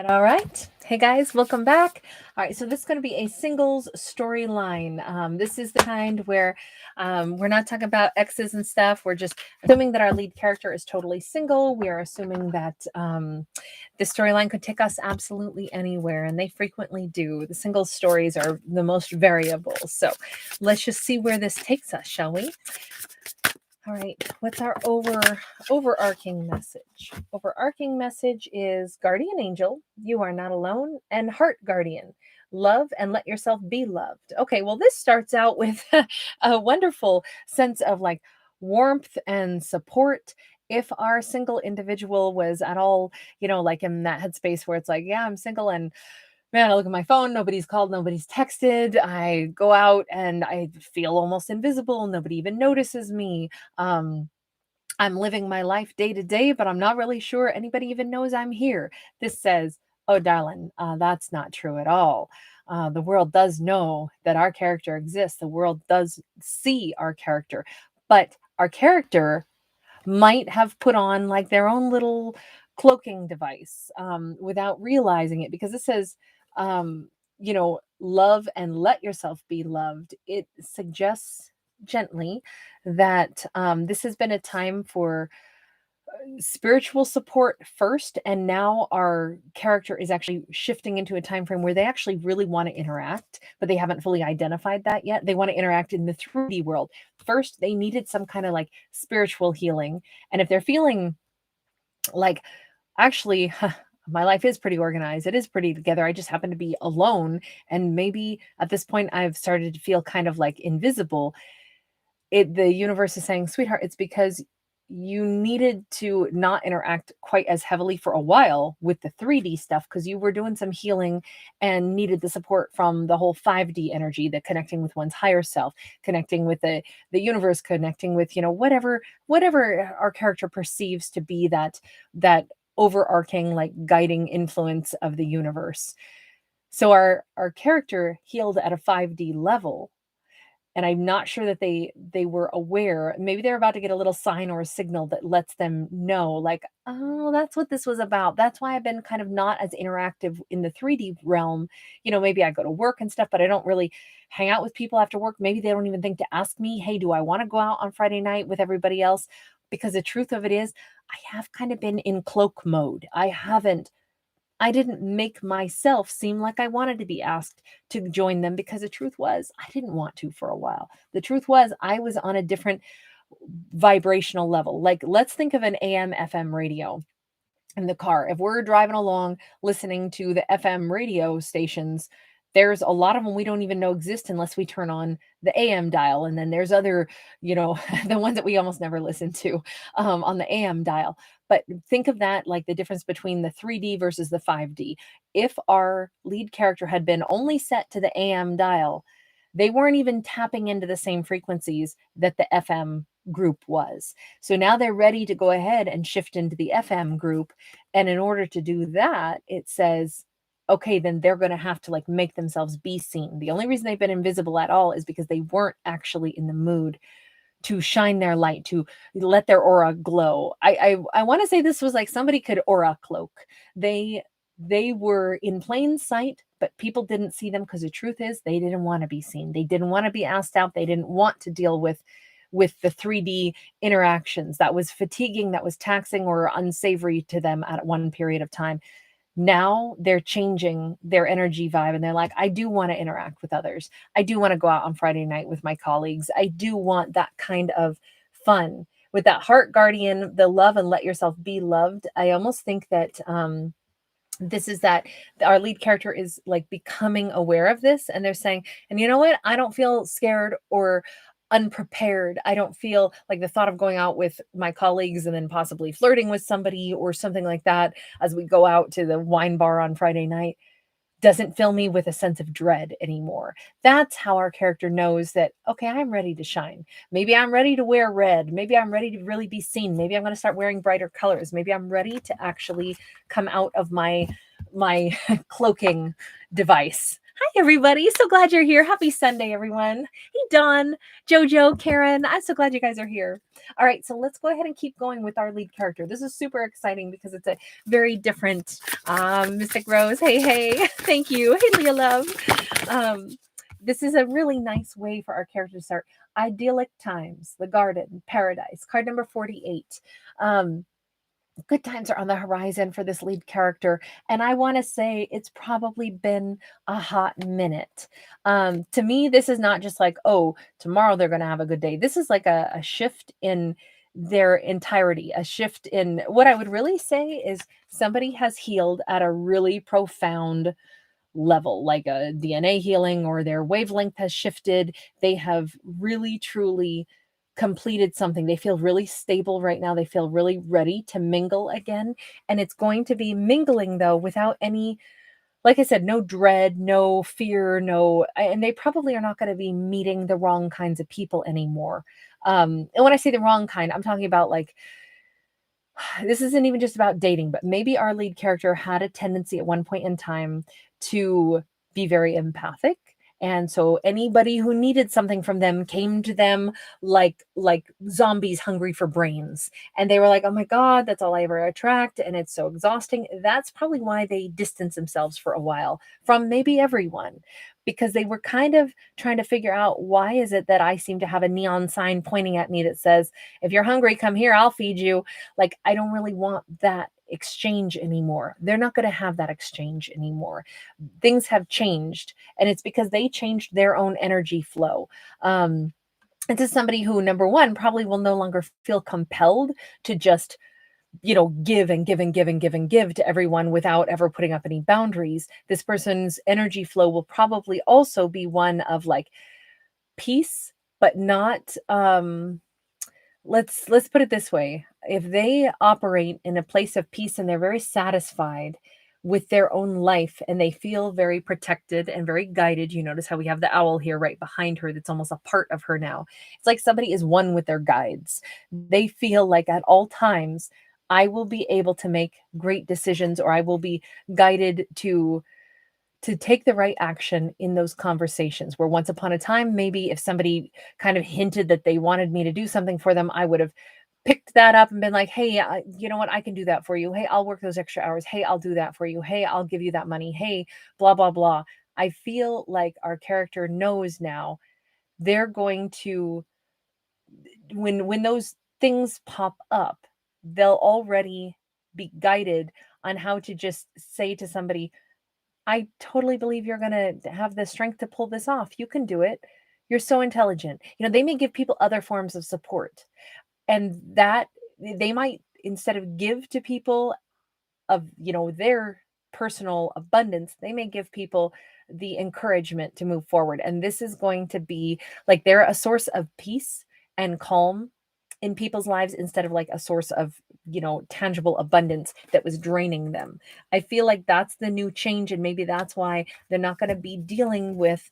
All right. Hey guys, welcome back. All right, so this is going to be a singles storyline. This is the kind where we're not talking about exes and stuff. We're just assuming that our lead character is totally single. We are assuming that the storyline could take us absolutely anywhere, and they frequently do. The singles stories are the most variable. So let's just see where this takes us, shall we? All right, what's our overarching message? Overarching message is Guardian Angel, you are not alone, and Heart Guardian, love and let yourself be loved. Okay, well, this starts out with a wonderful sense of like warmth and support. If our single individual was at all, like in that headspace where it's like, yeah, I'm single and man, I look at my phone, nobody's called, nobody's texted. I go out and I feel almost invisible. Nobody even notices me. I'm living my life day to day, but I'm not really sure anybody even knows I'm here. This says, oh, darling, that's not true at all. The world does know that our character exists. The world does see our character, but our character might have put on like their own little cloaking device without realizing it, because it says, love and let yourself be loved. It suggests gently that this has been a time for spiritual support first, and now our character is actually shifting into a time frame where they actually really want to interact, but they haven't fully identified that yet. They want to interact in the 3D world. First, they needed some kind of like spiritual healing, and if they're feeling like, actually, my life is pretty organized, it is pretty together, I just happen to be alone, and maybe at this point I've started to feel kind of like invisible, the universe is saying, sweetheart, it's because you needed to not interact quite as heavily for a while with the 3D stuff, because you were doing some healing and needed the support from the whole 5D energy, the connecting with one's higher self, connecting with the universe, connecting with, whatever our character perceives to be that overarching like guiding influence of the universe. So our character healed at a 5D level, and I'm not sure that they were aware. Maybe they're about to get a little sign or a signal that lets them know, like, oh, that's what this was about. That's why I've been kind of not as interactive in the 3D realm. Maybe I go to work and stuff, but I don't really hang out with people after work. Maybe they don't even think to ask me, hey, do I want to go out on Friday night with everybody else? Because the truth of it is, I have kind of been in cloak mode. I didn't make myself seem like I wanted to be asked to join them, because the truth was I didn't want to for a while. The truth was I was on a different vibrational level. Like, let's think of an AM FM radio in the car. If we're driving along listening to the FM radio stations, there's a lot of them we don't even know exist unless we turn on the AM dial. And then there's other, the ones that we almost never listen to on the AM dial. But think of that like the difference between the 3D versus the 5D. If our lead character had been only set to the AM dial, they weren't even tapping into the same frequencies that the FM group was. So now they're ready to go ahead and shift into the FM group. And in order to do that, it says, okay, then they're going to have to like make themselves be seen. The only reason they've been invisible at all is because they weren't actually in the mood to shine their light, to let their aura glow. I want to say this was like somebody could aura cloak. They were in plain sight, but people didn't see them, because the truth is they didn't want to be seen. They didn't want to be asked out. They didn't want to deal with the 3D interactions. That was fatiguing, that was taxing or unsavory to them at one period of time. Now they're changing their energy vibe, and they're like, I do want to interact with others. I do want to go out on Friday night with my colleagues. I do want that kind of fun. With that Heart Guardian, the love and let yourself be loved, I almost think that this is that our lead character is like becoming aware of this, and they're saying, and you know what? I don't feel scared or unprepared. I don't feel like the thought of going out with my colleagues and then possibly flirting with somebody or something like that as we go out to the wine bar on Friday night doesn't fill me with a sense of dread anymore. That's how our character knows that, okay, I'm ready to shine. Maybe I'm ready to wear red. Maybe I'm ready to really be seen. Maybe I'm going to start wearing brighter colors. Maybe I'm ready to actually come out of my cloaking device. Hi, everybody. So glad you're here. Happy Sunday, everyone. Hey, Dawn, Jojo, Karen. I'm so glad you guys are here. All right, so let's go ahead and keep going with our lead character. This is super exciting because it's a very different Mystic Rose. Hey, hey. Thank you. Hey, Leah Love. This is a really nice way for our character to start. Idyllic times, the garden, paradise. Card number 48. Good times are on the horizon for this lead character. And I want to say it's probably been a hot minute. To me, this is not just like, oh, tomorrow they're going to have a good day. This is like a shift in their entirety, a shift in what I would really say is somebody has healed at a really profound level, like a DNA healing, or their wavelength has shifted. They have really, truly completed something. They feel really stable right now. They feel really ready to mingle again. And it's going to be mingling, though, without any, like I said, no dread, no fear, and they probably are not going to be meeting the wrong kinds of people anymore. And when I say the wrong kind, I'm talking about like, this isn't even just about dating, but maybe our lead character had a tendency at one point in time to be very empathic. And so anybody who needed something from them came to them like zombies hungry for brains. And they were like, oh my God, that's all I ever attract. And it's so exhausting. That's probably why they distanced themselves for a while from maybe everyone, because they were kind of trying to figure out, why is it that I seem to have a neon sign pointing at me that says, if you're hungry, come here, I'll feed you. Like, I don't really want that exchange anymore. They're not going to have that exchange anymore. Things have changed, and it's because they changed their own energy flow. This is somebody who, number one, probably will no longer feel compelled to just, give and give and give and give and give to everyone without ever putting up any boundaries. This person's energy flow will probably also be one of like peace, but not let's put it this way. If they operate in a place of peace and they're very satisfied with their own life and they feel very protected and very guided, you notice how we have the owl here right behind her that's almost a part of her now. It's like somebody is one with their guides. They feel like at all times, I will be able to make great decisions, or I will be guided to take the right action in those conversations, where once upon a time, maybe if somebody kind of hinted that they wanted me to do something for them, I would have picked that up and been like, hey, you know what? I can do that for you. Hey, I'll work those extra hours. Hey, I'll do that for you. Hey, I'll give you that money. Hey, blah, blah, blah. I feel like our character knows now they're going to, when those things pop up, they'll already be guided on how to just say to somebody, I totally believe you're going to have the strength to pull this off. You can do it. You're so intelligent. They may give people other forms of support, and that they might, instead of give to people of, their personal abundance, they may give people the encouragement to move forward. And this is going to be like they're a source of peace and calm in people's lives, instead of like a source of, tangible abundance that was draining them. I feel like that's the new change, and maybe that's why they're not going to be dealing with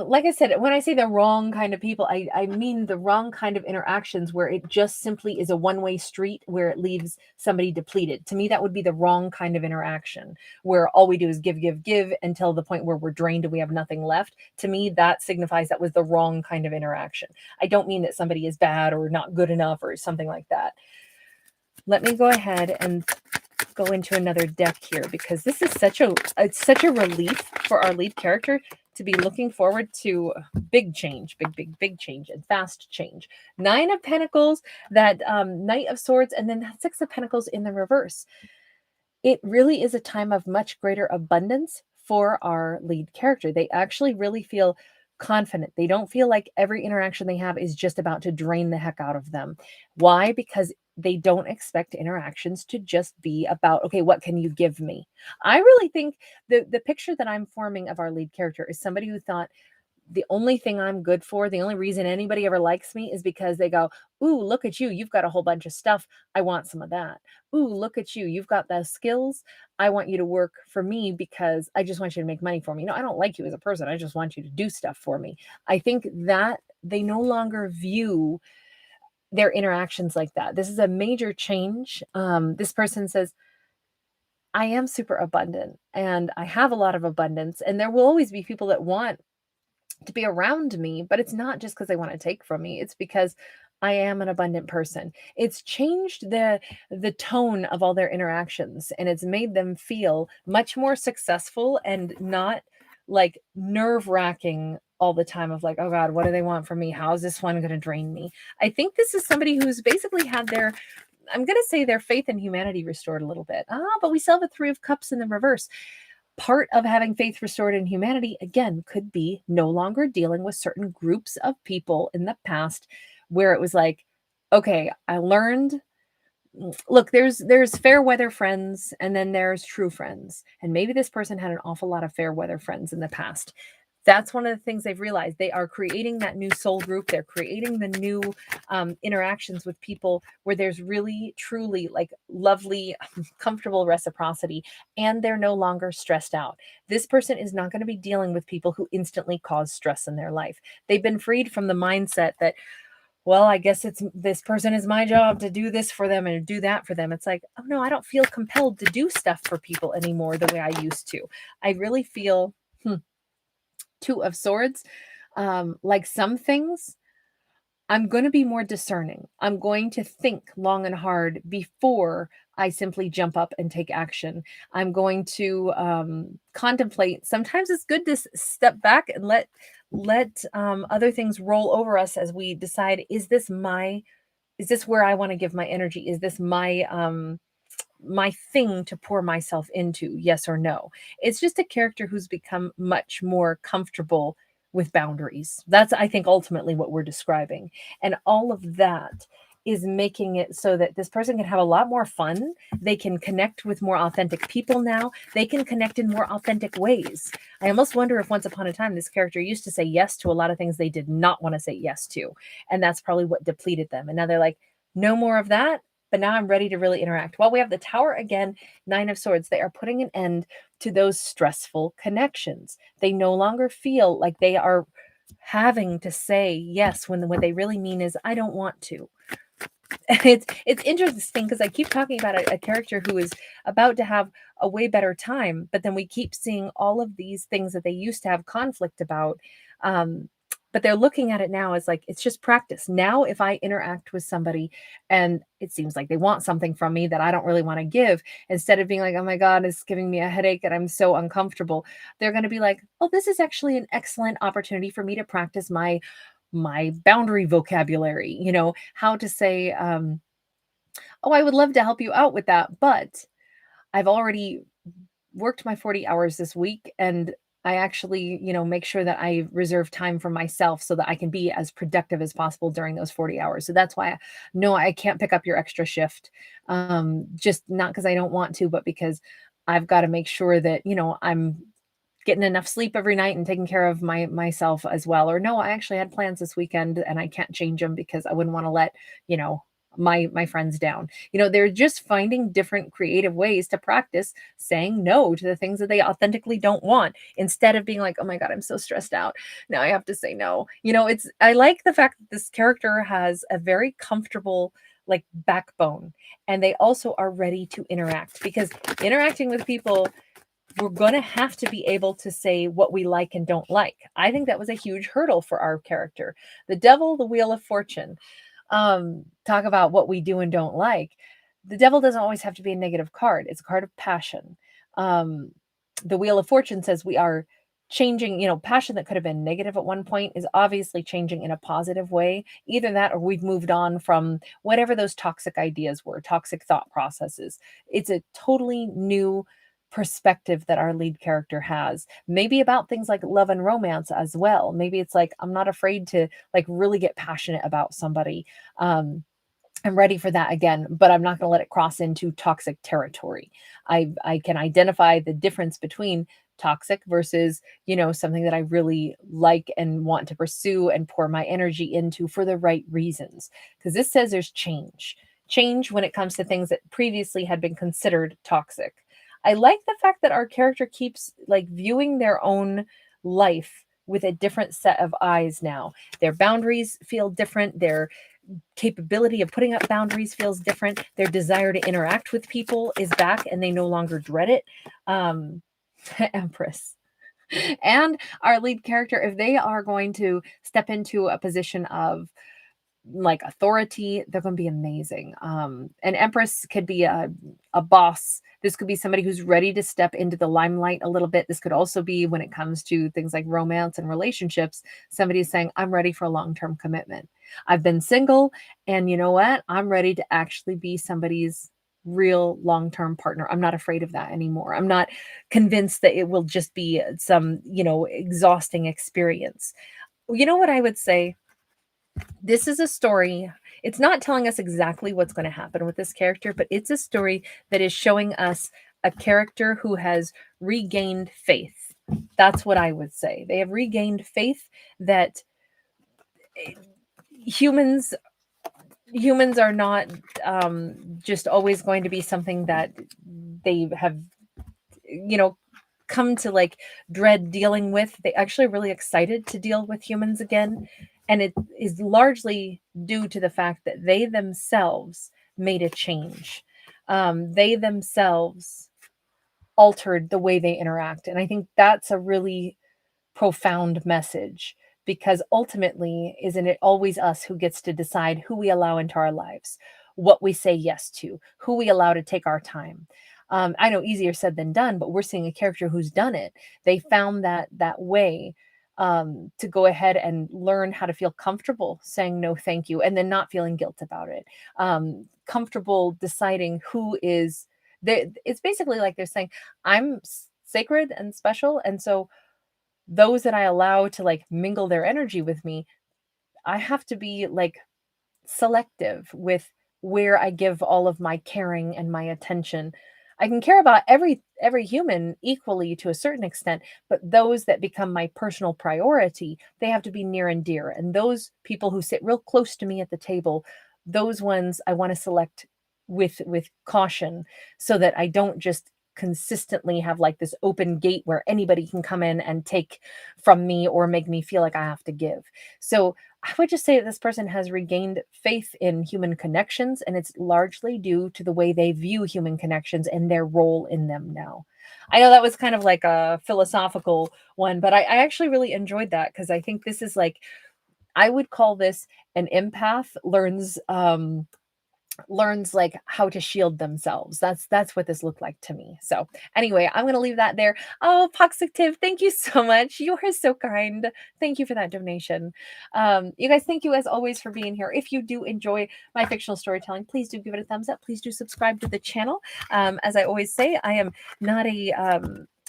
like I said, when I say the wrong kind of people, I mean the wrong kind of interactions where it just simply is a one-way street where it leaves somebody depleted. To me, that would be the wrong kind of interaction, where all we do is give, give, give until the point where we're drained and we have nothing left. To me, that signifies that was the wrong kind of interaction. I don't mean that somebody is bad or not good enough or something like that. Let me go ahead and go into another deck here, because this is such a relief for our lead character to be looking forward to big change, big change, and fast change. 9 of Pentacles, that Knight of Swords, and then that 6 of Pentacles in the reverse. It really is a time of much greater abundance for our lead character. They actually really feel confident. They don't feel like every interaction they have is just about to drain the heck out of them. Why? Because they don't expect interactions to just be about, okay, what can you give me? I really think the picture that I'm forming of our lead character is somebody who thought, the only thing I'm good for, the only reason anybody ever likes me is because they go, ooh, look at you. You've got a whole bunch of stuff. I want some of that. Ooh, look at you. You've got those skills. I want you to work for me because I just want you to make money for me. I don't like you as a person. I just want you to do stuff for me. I think that they no longer view their interactions like that. This is a major change. This person says, I am super abundant and I have a lot of abundance, and there will always be people that want to be around me, but it's not just because they want to take from me. It's because I am an abundant person. It's changed the tone of all their interactions, and it's made them feel much more successful and not like nerve-wracking all the time of like, oh God, what do they want from me? How is this one going to drain me? I think this is somebody who's basically had their, I'm going to say, their faith in humanity restored a little bit. But we still have a Three of Cups in the reverse. Part of having faith restored in humanity, again, could be no longer dealing with certain groups of people in the past where it was like, okay, I learned, look, there's fair weather friends and then there's true friends. And maybe this person had an awful lot of fair weather friends in the past. That's one of the things they've realized. They are creating that new soul group. They're creating the new interactions with people where there's really, truly like lovely, comfortable reciprocity, and they're no longer stressed out. This person is not going to be dealing with people who instantly cause stress in their life. They've been freed from the mindset that, well, I guess it's this person is my job to do this for them and do that for them. It's like, oh no, I don't feel compelled to do stuff for people anymore the way I used to. I really feel, Two of Swords, like some things, I'm going to be more discerning. I'm going to think long and hard before I simply jump up and take action. I'm going to contemplate. Sometimes it's good to step back and let other things roll over us as we decide, is this where I want to give my energy? Is this my thing to pour myself into? Yes or no? It's just a character who's become much more comfortable with boundaries. That's, I think, ultimately what we're describing. And all of that is making it so that this person can have a lot more fun. They can connect with more authentic people now. They can connect in more authentic ways. I almost wonder if once upon a time this character used to say yes to a lot of things they did not want to say yes to. And that's probably what depleted them. And now they're like, no more of that. But now I'm ready to really interact. Well, we have the Tower again, Nine of Swords. They are putting an end to those stressful connections. They no longer feel like they are having to say yes when what they really mean is, I don't want to. It's interesting because I keep talking about a character who is about to have a way better time, but then we keep seeing all of these things that they used to have conflict about. But they're looking at it now as like, it's just practice. Now, if I interact with somebody and it seems like they want something from me that I don't really want to give, instead of being like, oh my God, it's giving me a headache and I'm so uncomfortable, they're going to be like, oh, this is actually an excellent opportunity for me to practice my boundary vocabulary, how to say, oh, I would love to help you out with that, but I've already worked my 40 hours this week, and I actually, make sure that I reserve time for myself so that I can be as productive as possible during those 40 hours. So that's why I can't pick up your extra shift. Just not because I don't want to, but because I've got to make sure that, I'm getting enough sleep every night and taking care of myself as well. Or no, I actually had plans this weekend and I can't change them because I wouldn't want to let, my friends down. They're just finding different creative ways to practice saying no to the things that they authentically don't want, instead of being like, oh my God, I'm so stressed out, now I have to say no. I like the fact that this character has a very comfortable like backbone, and they also are ready to interact, because interacting with people, we're going to have to be able to say what we like and don't like. I think that was a huge hurdle for our character. The Devil, the Wheel of Fortune. Talk about what we do and don't like. The Devil doesn't always have to be a negative card. It's a card of passion. The Wheel of Fortune says we are changing, passion that could have been negative at one point is obviously changing in a positive way. Either that or we've moved on from whatever those toxic ideas were, toxic thought processes. It's a totally new perspective that our lead character has, maybe about things like love and romance as well. Maybe it's like, I'm not afraid to like really get passionate about somebody. I'm ready for that again, but I'm not going to let it cross into toxic territory. I can identify the difference between toxic versus, something that I really like and want to pursue and pour my energy into for the right reasons. Because this says there's change when it comes to things that previously had been considered toxic. I like the fact that our character keeps like viewing their own life with a different set of eyes now. Their boundaries feel different. capability of putting up boundaries feels different. Their desire to interact with people is back and they no longer dread it. Empress. And our lead character, if they are going to step into a position of like authority, they're going to be amazing. An Empress could be a boss. This could be somebody who's ready to step into the limelight a little bit. This could also be, when it comes to things like romance and relationships, somebody's saying, I'm ready for a long-term commitment. I've been single, and you know what? I'm ready to actually be somebody's real long-term partner. I'm not afraid of that anymore. I'm not convinced that it will just be some, exhausting experience. You know what I would say? This is a story. It's not telling us exactly what's going to happen with this character, but it's a story that is showing us a character who has regained faith. That's what I would say. They have regained faith that humans are not just always going to be something that they have come to like dread dealing with. They actually are really excited to deal with humans again. And it is largely due to the fact that they themselves made a change. They themselves altered the way they interact. And I think that's a really profound message, because ultimately, isn't it always us who gets to decide who we allow into our lives, what we say yes to, who we allow to take our time? I know easier said than done, but we're seeing a character who's done it. They found that way to go ahead and learn how to feel comfortable saying no, thank you, and then not feeling guilt about it. Comfortable deciding who is there. It's basically like they're saying, I'm sacred and special, and so those that I allow to like mingle their energy with me, I have to be like selective with where I give all of my caring and my attention. I can care about every human equally to a certain extent, but those that become my personal priority, they have to be near and dear. And those people who sit real close to me at the table, those ones I want to select with caution, so that I don't just consistently have like this open gate where anybody can come in and take from me or make me feel like I have to give. So I would just say that this person has regained faith in human connections, and it's largely due to the way they view human connections and their role in them now. I know that was kind of like a philosophical one, but I actually really enjoyed that, because I think this is like, I would call this an empath learns like how to shield themselves. That's what this looked like to me. So anyway, I'm gonna leave that there. Oh, Poxitive, thank you so much. You are so kind. Thank you for that donation. You guys, thank you as always for being here. If you do enjoy my fictional storytelling, please do give it a thumbs up. Please do subscribe to the channel. As I always say, I am not a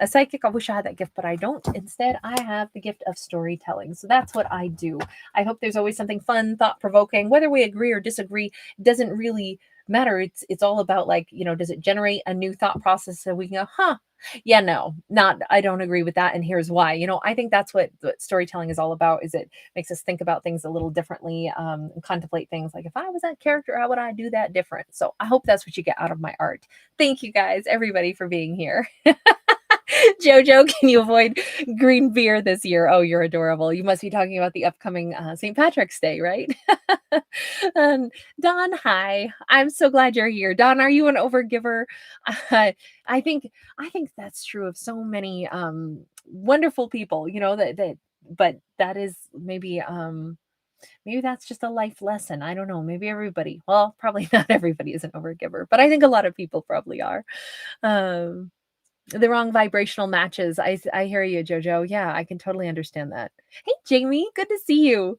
psychic. I wish I had that gift, but I don't. Instead, I have the gift of storytelling. So that's what I do. I hope there's always something fun, thought-provoking. Whether we agree or disagree doesn't really matter. It's all about like, does it generate a new thought process so we can go, yeah, no, not, I don't agree with that, and here's why. I think that's what storytelling is all about, is it makes us think about things a little differently, and contemplate things like, if I was that character, how would I do that different? So I hope that's what you get out of my art. Thank you guys, everybody, for being here. Jojo, can you avoid green beer this year? Oh, you're adorable. You must be talking about the upcoming St. Patrick's Day, right? Don, hi. I'm so glad you're here. Don, are you an overgiver? I think that's true of so many wonderful people, but that is maybe that's just a life lesson. I don't know. Maybe everybody, well, probably not everybody is an overgiver, but I think a lot of people probably are. The wrong vibrational matches. I hear you, Jojo. Yeah, I can totally understand that. Hey, Jamie, good to see you.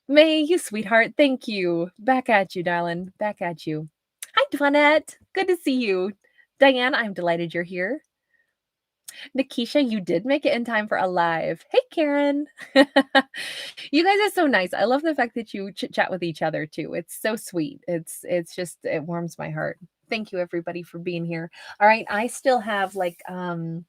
May, you sweetheart. Thank you. Back at you, darling. Back at you. Hi, Dwanette. Good to see you. Diane, I'm delighted you're here. Nikisha, you did make it in time for a live. Hey, Karen. You guys are so nice. I love the fact that you chit chat with each other too. It's so sweet. It's just, it warms my heart. Thank you, everybody, for being here. All right, I still have like 7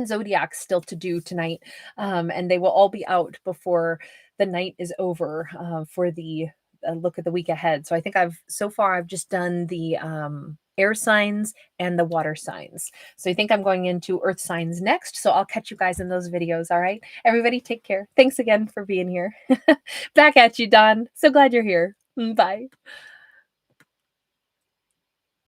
zodiacs still to do tonight, and they will all be out before the night is over for the look at the week ahead. So I think I've just done the air signs, and the water signs. So I think I'm going into earth signs next. So I'll catch you guys in those videos. All right. Everybody take care. Thanks again for being here. Back at you, Don. So glad you're here. Bye.